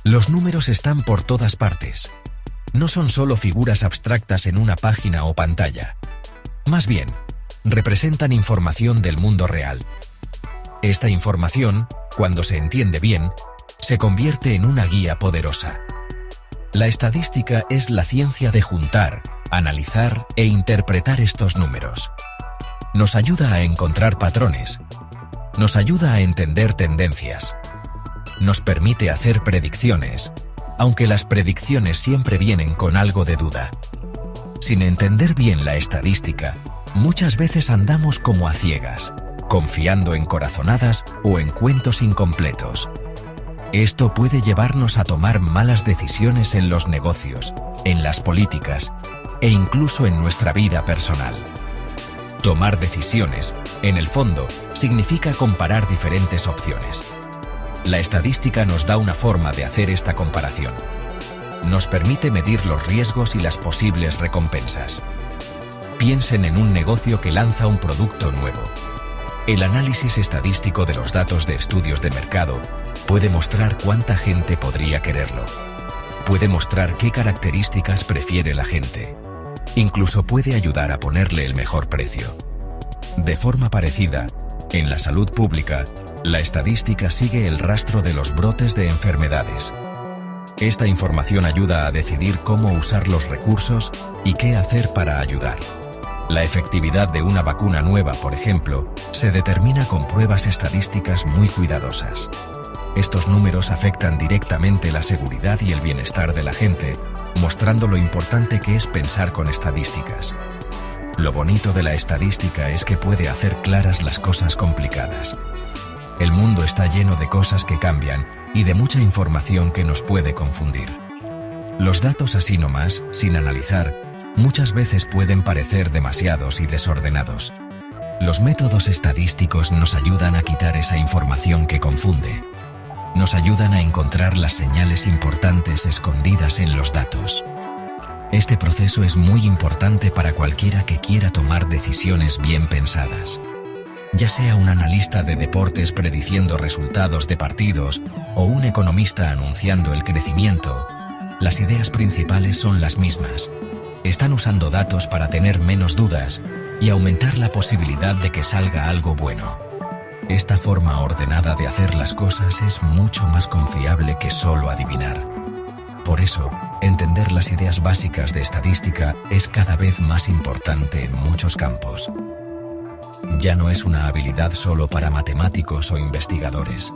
Los números están por todas partes. No son solo figuras abstractas en una página o pantalla. Más bien, representan información del mundo real. Esta información, cuando se entiende bien, se convierte en una guía poderosa. La estadística es la ciencia de juntar, analizar e interpretar estos números. Nos ayuda a encontrar patrones. Nos ayuda a entender tendencias. Nos permite hacer predicciones, aunque las predicciones siempre vienen con algo de duda. Sin entender bien la estadística, muchas veces andamos como a ciegas, confiando en corazonadas o en cuentos incompletos. Esto puede llevarnos a tomar malas decisiones en los negocios, en las políticas e incluso en nuestra vida personal. Tomar decisiones, en el fondo, significa comparar diferentes opciones. La estadística nos da una forma de hacer esta comparación. Nos permite medir los riesgos y las posibles recompensas. Piensen en un negocio que lanza un producto nuevo. El análisis estadístico de los datos de estudios de mercado puede mostrar cuánta gente podría quererlo. Puede mostrar qué características prefiere la gente. Incluso puede ayudar a ponerle el mejor precio. De forma parecida, en la salud pública, la estadística sigue el rastro de los brotes de enfermedades. Esta información ayuda a decidir cómo usar los recursos y qué hacer para ayudar. La efectividad de una vacuna nueva, por ejemplo, se determina con pruebas estadísticas muy cuidadosas. Estos números afectan directamente la seguridad y el bienestar de la gente, mostrando lo importante que es pensar con estadísticas. Lo bonito de la estadística es que puede hacer claras las cosas complicadas. El mundo está lleno de cosas que cambian y de mucha información que nos puede confundir. Los datos así nomás, sin analizar, muchas veces pueden parecer demasiados y desordenados. Los métodos estadísticos nos ayudan a quitar esa información que confunde. Nos ayudan a encontrar las señales importantes escondidas en los datos. Este proceso es muy importante para cualquiera que quiera tomar decisiones bien pensadas. Ya sea un analista de deportes prediciendo resultados de partidos o un economista anunciando el crecimiento, las ideas principales son las mismas. Están usando datos para tener menos dudas y aumentar la posibilidad de que salga algo bueno. Esta forma ordenada de hacer las cosas es mucho más confiable que solo adivinar. Por eso, entender las ideas básicas de estadística es cada vez más importante en muchos campos. Ya no es una habilidad solo para matemáticos o investigadores.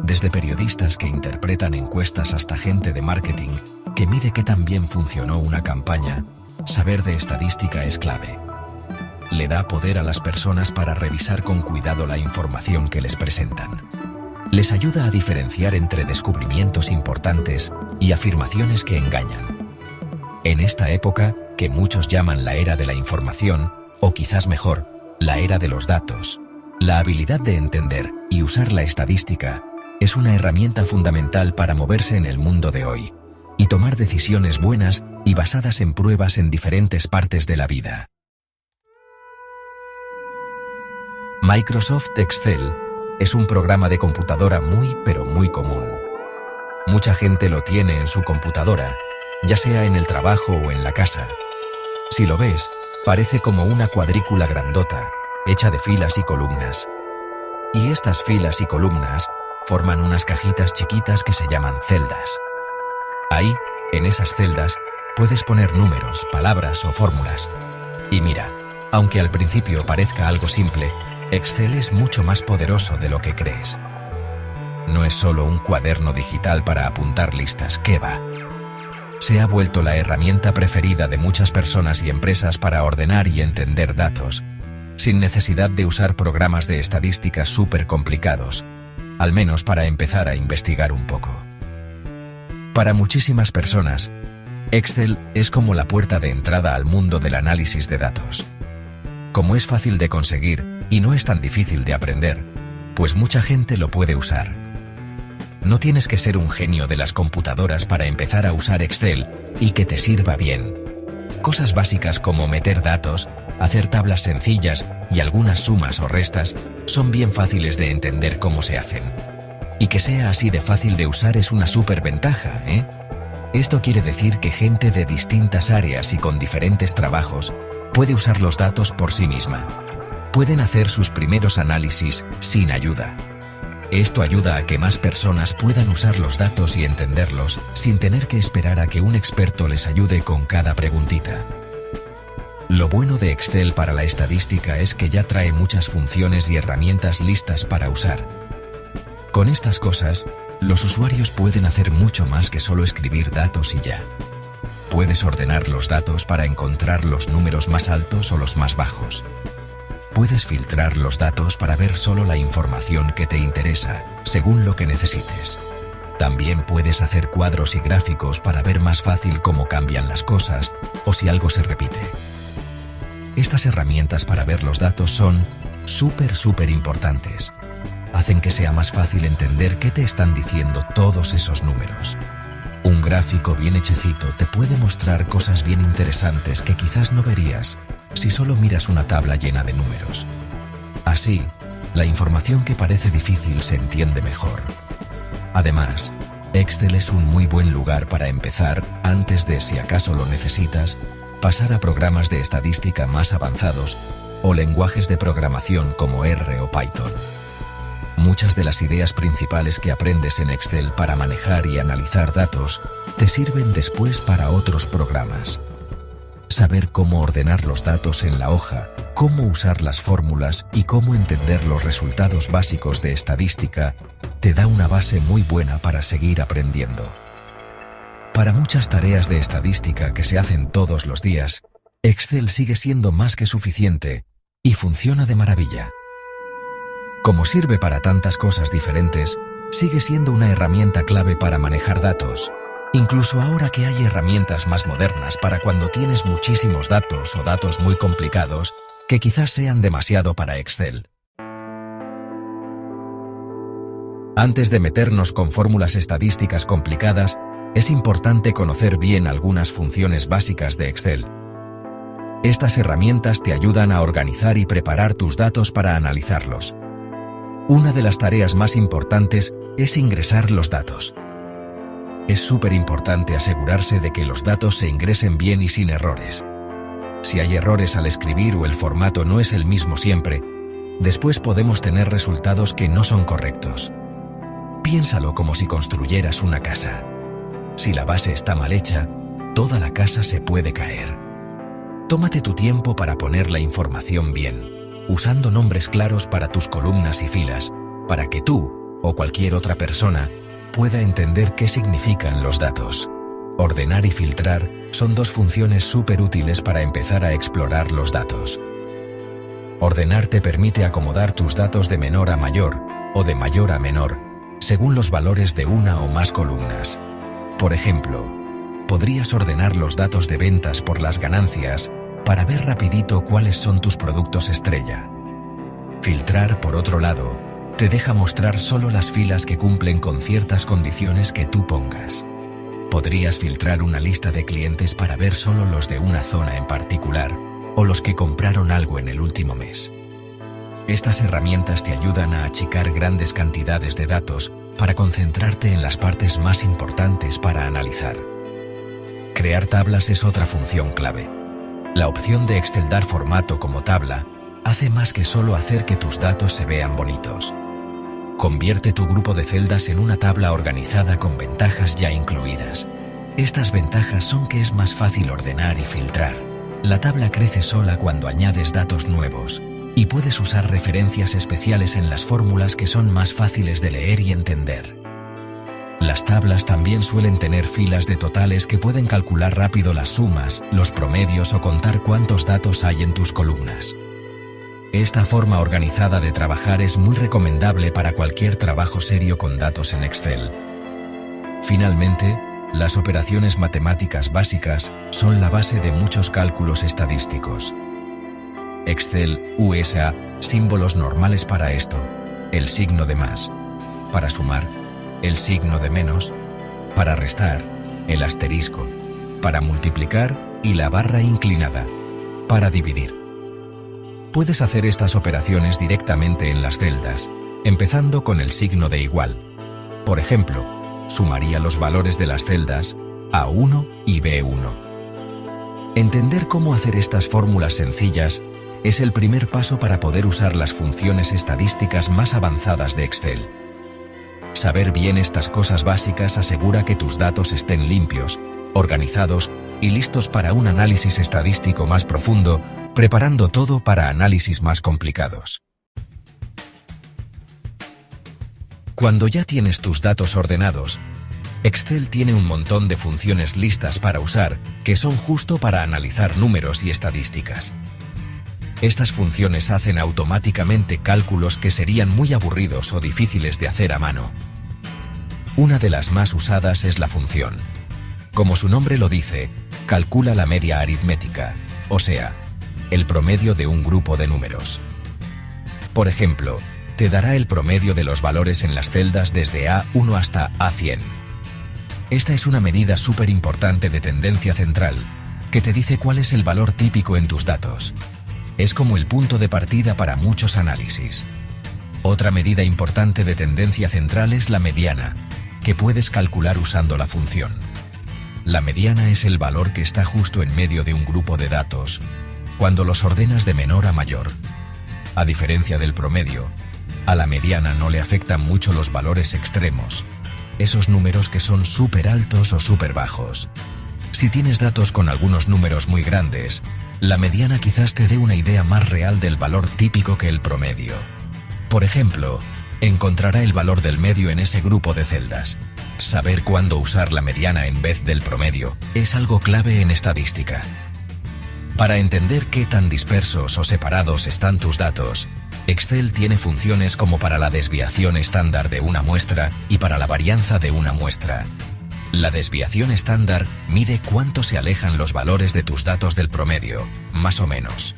Desde periodistas que interpretan encuestas hasta gente de marketing que mide qué tan bien funcionó una campaña, saber de estadística es clave. Le da poder a las personas para revisar con cuidado la información que les presentan. Les ayuda a diferenciar entre descubrimientos importantes y afirmaciones que engañan. En esta época, que muchos llaman la era de la información, o quizás mejor, la era de los datos, la habilidad de entender y usar la estadística es una herramienta fundamental para moverse en el mundo de hoy y tomar decisiones buenas y basadas en pruebas en diferentes partes de la vida. Microsoft Excel es un programa de computadora muy pero muy común. Mucha gente lo tiene en su computadora, ya sea en el trabajo o en la casa. Si lo ves, parece como una cuadrícula grandota, hecha de filas y columnas. Y estas filas y columnas forman unas cajitas chiquitas que se llaman celdas. Ahí, en esas celdas, puedes poner números, palabras o fórmulas. Y mira, aunque al principio parezca algo simple, Excel es mucho más poderoso de lo que crees. No es solo un cuaderno digital para apuntar listas, ¿qué va? Se ha vuelto la herramienta preferida de muchas personas y empresas para ordenar y entender datos, sin necesidad de usar programas de estadística súper complicados, al menos para empezar a investigar un poco. Para muchísimas personas, Excel es como la puerta de entrada al mundo del análisis de datos. Como es fácil de conseguir y no es tan difícil de aprender, pues mucha gente lo puede usar. No tienes que ser un genio de las computadoras para empezar a usar Excel y que te sirva bien. Cosas básicas como meter datos, hacer tablas sencillas y algunas sumas o restas son bien fáciles de entender cómo se hacen. Y que sea así de fácil de usar es una superventaja, ¿eh? Esto quiere decir que gente de distintas áreas y con diferentes trabajos puede usar los datos por sí misma. Pueden hacer sus primeros análisis sin ayuda. Esto ayuda a que más personas puedan usar los datos y entenderlos sin tener que esperar a que un experto les ayude con cada preguntita. Lo bueno de Excel para la estadística es que ya trae muchas funciones y herramientas listas para usar. Con estas cosas, los usuarios pueden hacer mucho más que solo escribir datos y ya. Puedes ordenar los datos para encontrar los números más altos o los más bajos. Puedes filtrar los datos para ver solo la información que te interesa, según lo que necesites. También puedes hacer cuadros y gráficos para ver más fácil cómo cambian las cosas o si algo se repite. Estas herramientas para ver los datos son súper importantes. Hacen que sea más fácil entender qué te están diciendo todos esos números. Un gráfico bien hechecito te puede mostrar cosas bien interesantes que quizás no verías si solo miras una tabla llena de números. Así, la información que parece difícil se entiende mejor. Además, Excel es un muy buen lugar para empezar antes de, si acaso lo necesitas, pasar a programas de estadística más avanzados o lenguajes de programación como R o Python. Muchas de las ideas principales que aprendes en Excel para manejar y analizar datos te sirven después para otros programas. Saber cómo ordenar los datos en la hoja, cómo usar las fórmulas y cómo entender los resultados básicos de estadística te da una base muy buena para seguir aprendiendo. Para muchas tareas de estadística que se hacen todos los días, Excel sigue siendo más que suficiente y funciona de maravilla. Como sirve para tantas cosas diferentes, sigue siendo una herramienta clave para manejar datos, incluso ahora que hay herramientas más modernas para cuando tienes muchísimos datos o datos muy complicados que quizás sean demasiado para Excel. Antes de meternos con fórmulas estadísticas complicadas, es importante conocer bien algunas funciones básicas de Excel. Estas herramientas te ayudan a organizar y preparar tus datos para analizarlos. Una de las tareas más importantes es ingresar los datos. Es súper importante asegurarse de que los datos se ingresen bien y sin errores. Si hay errores al escribir o el formato no es el mismo siempre, después podemos tener resultados que no son correctos. Piénsalo como si construyeras una casa. Si la base está mal hecha, toda la casa se puede caer. Tómate tu tiempo para poner la información bien, usando nombres claros para tus columnas y filas, para que tú, o cualquier otra persona, pueda entender qué significan los datos. Ordenar y filtrar son dos funciones súper útiles para empezar a explorar los datos. Ordenar te permite acomodar tus datos de menor a mayor, o de mayor a menor, según los valores de una o más columnas. Por ejemplo, podrías ordenar los datos de ventas por las ganancias para ver rapidito cuáles son tus productos estrella. Filtrar, por otro lado, te deja mostrar solo las filas que cumplen con ciertas condiciones que tú pongas. Podrías filtrar una lista de clientes para ver solo los de una zona en particular o los que compraron algo en el último mes. Estas herramientas te ayudan a achicar grandes cantidades de datos para concentrarte en las partes más importantes para analizar. Crear tablas es otra función clave. La opción de Excel dar formato como tabla hace más que solo hacer que tus datos se vean bonitos. Convierte tu grupo de celdas en una tabla organizada con ventajas ya incluidas. Estas ventajas son que es más fácil ordenar y filtrar. La tabla crece sola cuando añades datos nuevos y puedes usar referencias especiales en las fórmulas que son más fáciles de leer y entender. Las tablas también suelen tener filas de totales que pueden calcular rápido las sumas, los promedios o contar cuántos datos hay en tus columnas. Esta forma organizada de trabajar es muy recomendable para cualquier trabajo serio con datos en Excel. Finalmente, las operaciones matemáticas básicas son la base de muchos cálculos estadísticos. Excel usa símbolos normales para esto, el signo de más, para sumar, el signo de menos, para restar, el asterisco, para multiplicar y la barra inclinada, para dividir. Puedes hacer estas operaciones directamente en las celdas, empezando con el signo de igual, Por ejemplo, sumaría los valores de las celdas A1 y B1. Entender cómo hacer estas fórmulas sencillas es el primer paso para poder usar las funciones estadísticas más avanzadas de Excel. Saber bien estas cosas básicas asegura que tus datos estén limpios, organizados y listos para un análisis estadístico más profundo, preparando todo para análisis más complicados. Cuando ya tienes tus datos ordenados, Excel tiene un montón de funciones listas para usar que son justo para analizar números y estadísticas. Estas funciones hacen automáticamente cálculos que serían muy aburridos o difíciles de hacer a mano. Una de las más usadas es la función. Como su nombre lo dice, calcula la media aritmética, o sea, el promedio de un grupo de números. Por ejemplo, te dará el promedio de los valores en las celdas desde A1 hasta A100. Esta es una medida súper importante de tendencia central, que te dice cuál es el valor típico en tus datos. Es como el punto de partida para muchos análisis. Otra medida importante de tendencia central es la mediana, que puedes calcular usando la función. La mediana es el valor que está justo en medio de un grupo de datos, cuando los ordenas de menor a mayor. A diferencia del promedio, a la mediana no le afectan mucho los valores extremos, esos números que son súper altos o súper bajos. Si tienes datos con algunos números muy grandes, la mediana quizás te dé una idea más real del valor típico que el promedio. Por ejemplo, encontrará el valor del medio en ese grupo de celdas. Saber cuándo usar la mediana en vez del promedio es algo clave en estadística. Para entender qué tan dispersos o separados están tus datos, Excel tiene funciones como para la desviación estándar de una muestra y para la varianza de una muestra. La desviación estándar mide cuánto se alejan los valores de tus datos del promedio, más o menos.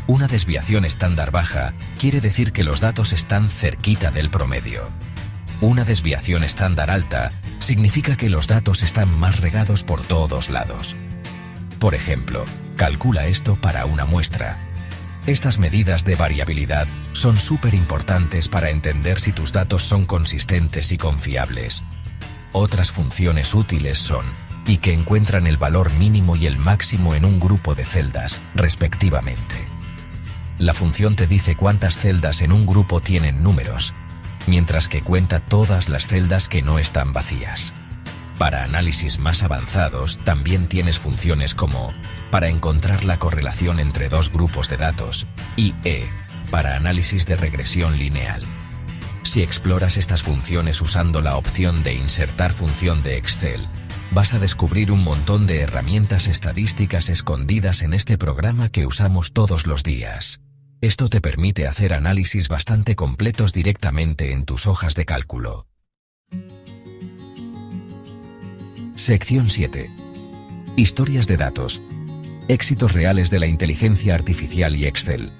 Una desviación estándar baja quiere decir que los datos están cerquita del promedio. Una desviación estándar alta significa que los datos están más regados por todos lados. Por ejemplo, calcula esto para una muestra. Estas medidas de variabilidad son súper importantes para entender si tus datos son consistentes y confiables. Otras funciones útiles son, y que encuentran el valor mínimo y el máximo en un grupo de celdas, respectivamente. La función te dice cuántas celdas en un grupo tienen números, mientras que cuenta todas las celdas que no están vacías. Para análisis más avanzados, también tienes funciones como, para encontrar la correlación entre dos grupos de datos, y para análisis de regresión lineal. Si exploras estas funciones usando la opción de insertar función de Excel, vas a descubrir un montón de herramientas estadísticas escondidas en este programa que usamos todos los días. Esto te permite hacer análisis bastante completos directamente en tus hojas de cálculo. Sección 7. Historias de datos. Éxitos reales de la inteligencia artificial y Excel.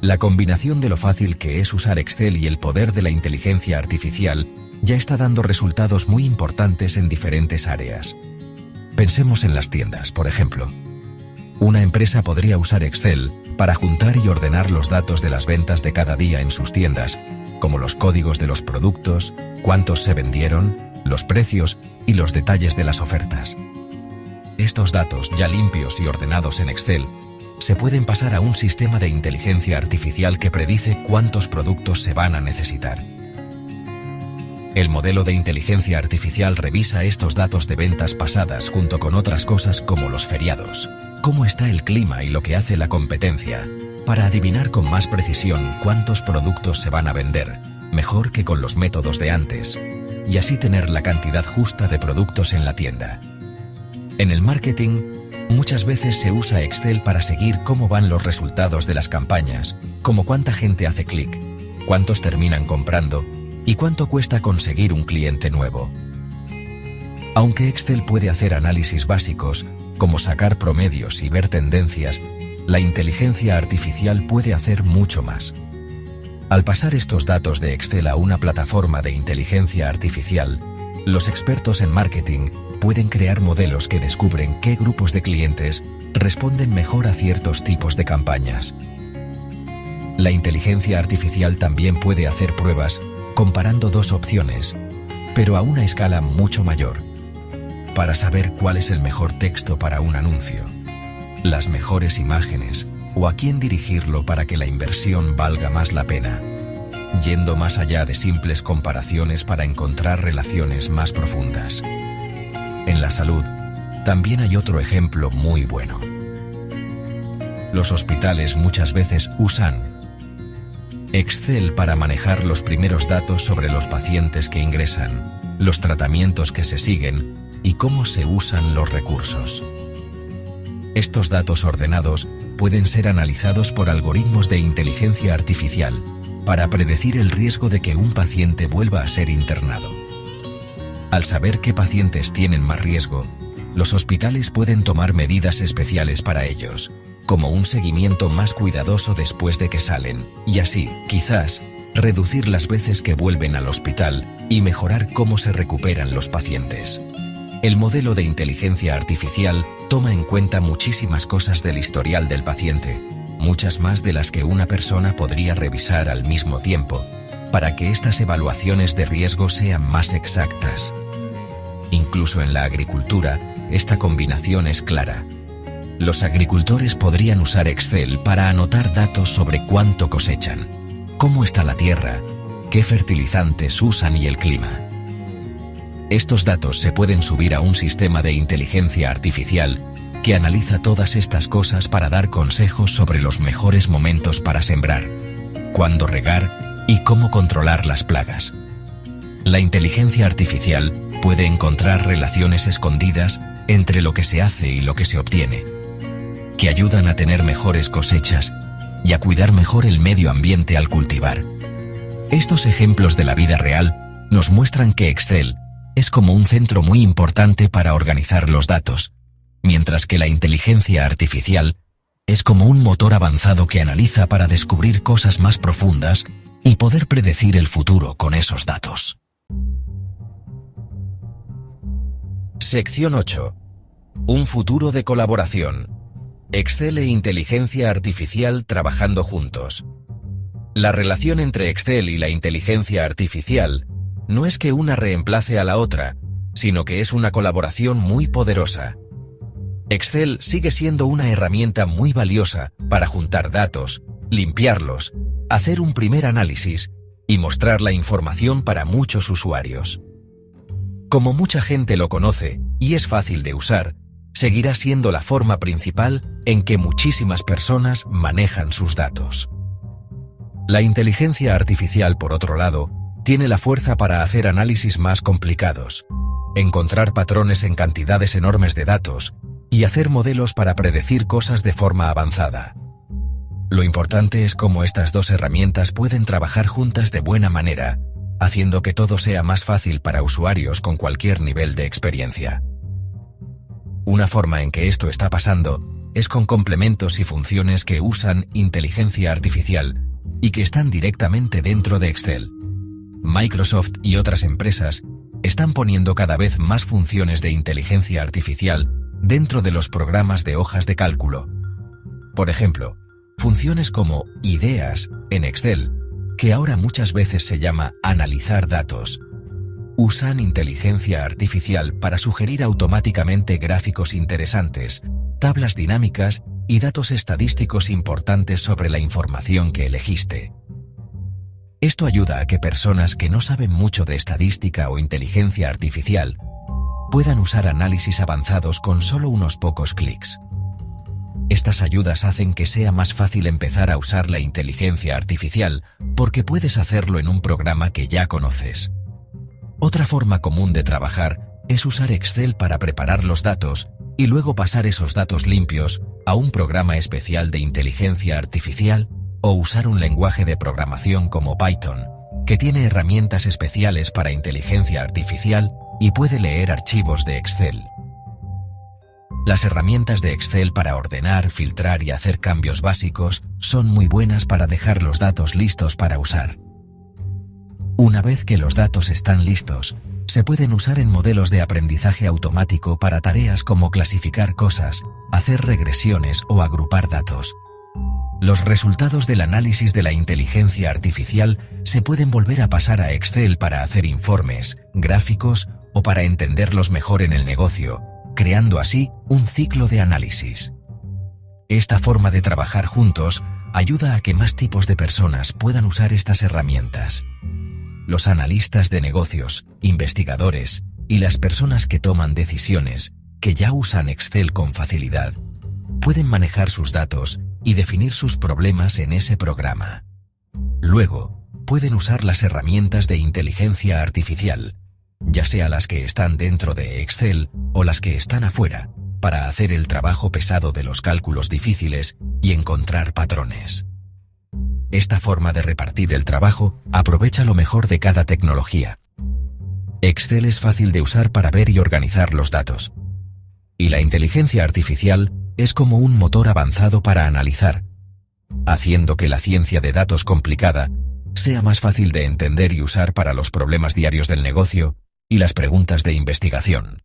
La combinación de lo fácil que es usar Excel y el poder de la inteligencia artificial ya está dando resultados muy importantes en diferentes áreas. Pensemos en las tiendas, por ejemplo. Una empresa podría usar Excel para juntar y ordenar los datos de las ventas de cada día en sus tiendas, como los códigos de los productos, cuántos se vendieron, los precios y los detalles de las ofertas. Estos datos, ya limpios y ordenados en Excel, se pueden pasar a un sistema de inteligencia artificial que predice cuántos productos se van a necesitar. El modelo de inteligencia artificial revisa estos datos de ventas pasadas junto con otras cosas como los feriados, cómo está el clima y lo que hace la competencia, para adivinar con más precisión cuántos productos se van a vender, mejor que con los métodos de antes, y así tener la cantidad justa de productos en la tienda. En el marketing, muchas veces se usa Excel para seguir cómo van los resultados de las campañas, como cuánta gente hace clic, cuántos terminan comprando y cuánto cuesta conseguir un cliente nuevo. Aunque Excel puede hacer análisis básicos, como sacar promedios y ver tendencias, la inteligencia artificial puede hacer mucho más. Al pasar estos datos de Excel a una plataforma de inteligencia artificial, los expertos en marketing pueden crear modelos que descubren qué grupos de clientes responden mejor a ciertos tipos de campañas. La inteligencia artificial también puede hacer pruebas comparando dos opciones, pero a una escala mucho mayor, para saber cuál es el mejor texto para un anuncio, las mejores imágenes o a quién dirigirlo para que la inversión valga más la pena, yendo más allá de simples comparaciones para encontrar relaciones más profundas. En la salud, también hay otro ejemplo muy bueno. Los hospitales muchas veces usan Excel para manejar los primeros datos sobre los pacientes que ingresan, los tratamientos que se siguen y cómo se usan los recursos. Estos datos ordenados pueden ser analizados por algoritmos de inteligencia artificial para predecir el riesgo de que un paciente vuelva a ser internado. Al saber qué pacientes tienen más riesgo, los hospitales pueden tomar medidas especiales para ellos, como un seguimiento más cuidadoso después de que salen, y así, quizás, reducir las veces que vuelven al hospital y mejorar cómo se recuperan los pacientes. El modelo de inteligencia artificial toma en cuenta muchísimas cosas del historial del paciente, muchas más de las que una persona podría revisar al mismo tiempo, para que estas evaluaciones de riesgo sean más exactas. Incluso en la agricultura, esta combinación es clara. Los agricultores podrían usar Excel para anotar datos sobre cuánto cosechan, cómo está la tierra, qué fertilizantes usan y el clima. Estos datos se pueden subir a un sistema de inteligencia artificial que analiza todas estas cosas para dar consejos sobre los mejores momentos para sembrar, cuándo regar y cómo controlar las plagas. La inteligencia artificial puede encontrar relaciones escondidas entre lo que se hace y lo que se obtiene, que ayudan a tener mejores cosechas y a cuidar mejor el medio ambiente al cultivar. Estos ejemplos de la vida real nos muestran que Excel es como un centro muy importante para organizar los datos, mientras que la inteligencia artificial es como un motor avanzado que analiza para descubrir cosas más profundas y poder predecir el futuro con esos datos. Sección 8. Un futuro de colaboración. Excel e inteligencia artificial trabajando juntos. La relación entre Excel y la inteligencia artificial no es que una reemplace a la otra, sino que es una colaboración muy poderosa. Excel sigue siendo una herramienta muy valiosa para juntar datos, limpiarlos, hacer un primer análisis y mostrar la información para muchos usuarios. Como mucha gente lo conoce y es fácil de usar, seguirá siendo la forma principal en que muchísimas personas manejan sus datos. La inteligencia artificial, por otro lado, tiene la fuerza para hacer análisis más complicados, encontrar patrones en cantidades enormes de datos y hacer modelos para predecir cosas de forma avanzada. Lo importante es cómo estas dos herramientas pueden trabajar juntas de buena manera, haciendo que todo sea más fácil para usuarios con cualquier nivel de experiencia. Una forma en que esto está pasando es con complementos y funciones que usan inteligencia artificial y que están directamente dentro de Excel. Microsoft y otras empresas están poniendo cada vez más funciones de inteligencia artificial dentro de los programas de hojas de cálculo. Por ejemplo, funciones como Ideas en Excel, que ahora muchas veces se llama analizar datos, usan inteligencia artificial para sugerir automáticamente gráficos interesantes, tablas dinámicas y datos estadísticos importantes sobre la información que elegiste. Esto ayuda a que personas que no saben mucho de estadística o inteligencia artificial puedan usar análisis avanzados con solo unos pocos clics. Estas ayudas hacen que sea más fácil empezar a usar la inteligencia artificial porque puedes hacerlo en un programa que ya conoces. Otra forma común de trabajar es usar Excel para preparar los datos y luego pasar esos datos limpios a un programa especial de inteligencia artificial o usar un lenguaje de programación como Python, que tiene herramientas especiales para inteligencia artificial y puede leer archivos de Excel. Las herramientas de Excel para ordenar, filtrar y hacer cambios básicos son muy buenas para dejar los datos listos para usar. Una vez que los datos están listos, se pueden usar en modelos de aprendizaje automático para tareas como clasificar cosas, hacer regresiones o agrupar datos. Los resultados del análisis de la inteligencia artificial se pueden volver a pasar a Excel para hacer informes, gráficos o para entenderlos mejor en el negocio, creando así un ciclo de análisis. Esta forma de trabajar juntos ayuda a que más tipos de personas puedan usar estas herramientas. Los analistas de negocios, investigadores y las personas que toman decisiones, que ya usan Excel con facilidad, pueden manejar sus datos y definir sus problemas en ese programa. Luego, pueden usar las herramientas de inteligencia artificial, ya sea las que están dentro de Excel o las que están afuera, para hacer el trabajo pesado de los cálculos difíciles y encontrar patrones. Esta forma de repartir el trabajo aprovecha lo mejor de cada tecnología. Excel es fácil de usar para ver y organizar los datos. Y la inteligencia artificial es como un motor avanzado para analizar, haciendo que la ciencia de datos complicada sea más fácil de entender y usar para los problemas diarios del negocio y las preguntas de investigación.